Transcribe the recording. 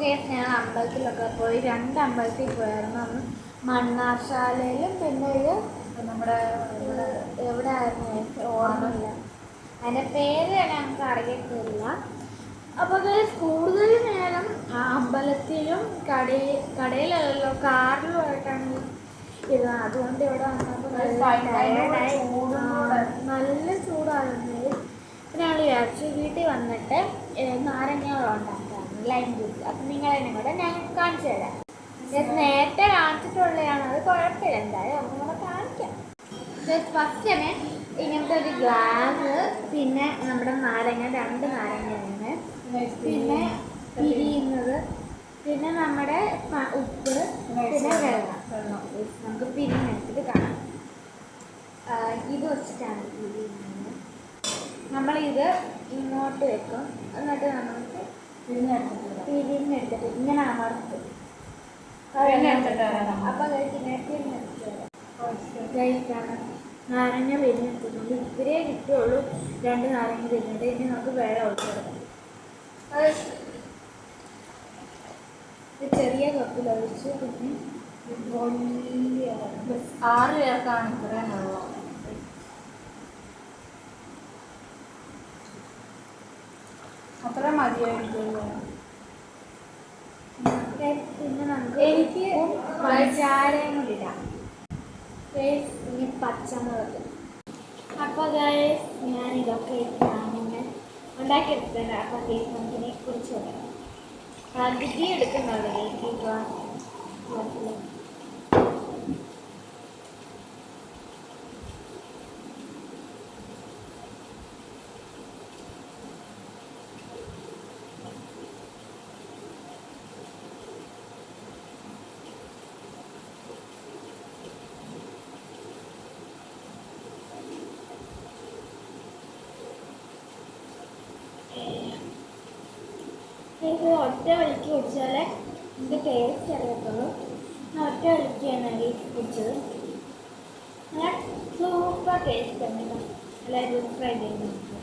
Case ഞാൻ അമ്പലത്തിലൊക്കെ പോയി 2 അമ്പലത്തിൽ പോയായിരുന്നു. അന്ന് മണ്ണാർശാലയിലും പിന്നെ ഇത് നമ്മുടെ എവിടെ ആയിരുന്നു ഓർമ്മയില്ല, അതിൻ്റെ പേര് ഞങ്ങൾക്ക് അറിയത്തില്ല. അപ്പോൾ കൂടുതൽ നേരം അമ്പലത്തിലും കടയിലല്ലോ കാറിലുമായിട്ടാണ് ഇത്. അതുകൊണ്ട് ഇവിടെ വന്നപ്പോൾ നല്ല ചൂടാകുന്നത്. പിന്നെ ഞങ്ങൾ വിചാരിച്ചു വീട്ടിൽ വന്നിട്ട് നാരങ്ങ ഉണ്ടാക്കാറുണ്ട്, ലൈം ജ്യൂസ്. അപ്പം നിങ്ങളതിനെ കൂടെ ഞാൻ കാണിച്ചു തരാം. നേരത്തെ കാണിച്ചിട്ടുള്ളതാണ്, അത് കുഴപ്പമില്ല, എന്തായാലും ഒന്നും കൂടെ കാണിക്കാം. ഫസ്റ്റ് തന്നെ ഇങ്ങനത്തെ ഒരു ഗ്ലാസ്, പിന്നെ നമ്മുടെ നാരങ്ങ 2 നാരങ്ങയാണ്, പിന്നെ പിരിയുന്നത്, പിന്നെ നമ്മുടെ ഉപ്പ്, പിന്നെ വെള്ളം. നമുക്ക് പിരിഞ്ഞെടുത്തിട്ട് കാണാം. ഇത് വെച്ചിട്ടാണ് പിരിയുന്നത്. നമ്മളിത് ഇങ്ങോട്ട് വെക്കും, എന്നിട്ട് നമുക്ക് പിരിഞ്ഞെടുത്തിട്ട് ഇങ്ങനെ അമർത്തും. അപ്പോൾ കഴിക്കാണ് നാരങ്ങ പിരിഞ്ഞെടുത്തിട്ടുണ്ട്. ഇവരേ കിട്ടുള്ളൂ 2 നാരങ്ങ പിരിഞ്ഞിട്ട്. ഇനി നമുക്ക് വെള്ളം ഒഴിച്ചു കൊടുക്കാം. ചെറിയ കപ്പിൽ ഒഴിച്ച്, പിന്നെ വലിയ 6 പേർക്കാണ് ഇത്രയും വെള്ളം. അത്ര മതിയായിരിക്കുമല്ലോ. പിന്നെ നമുക്ക് എനിക്ക് പഞ്ചാരയും കൂടി ഇടാം. ഇനി പച്ചമുളക്. അപ്പോൾ ഞാൻ ഇതൊക്കെ ഇങ്ങനെ ഉണ്ടാക്കിയെടുത്തിട്ടുണ്ട്. അപ്പോൾ നമുക്കിനെ കുറിച്ച് പറയാം. പകുതി എടുക്കുന്നുണ്ട് കേക്ക് ഗ്ലാസ്സിൽ. ഇത് ഒറ്റ വലിക്ക് കുടിച്ചാലേ ഇതിൻ്റെ ടേസ്റ്റ് അറിയത്തുള്ളൂ. ഒറ്റ വലിക്കാണ് കുടിച്ചത്. നല്ല സൂപ്പർ ടേസ്റ്റ് ആണ്. എല്ലാവരും ട്രൈ ചെയ്യുന്നുണ്ട്.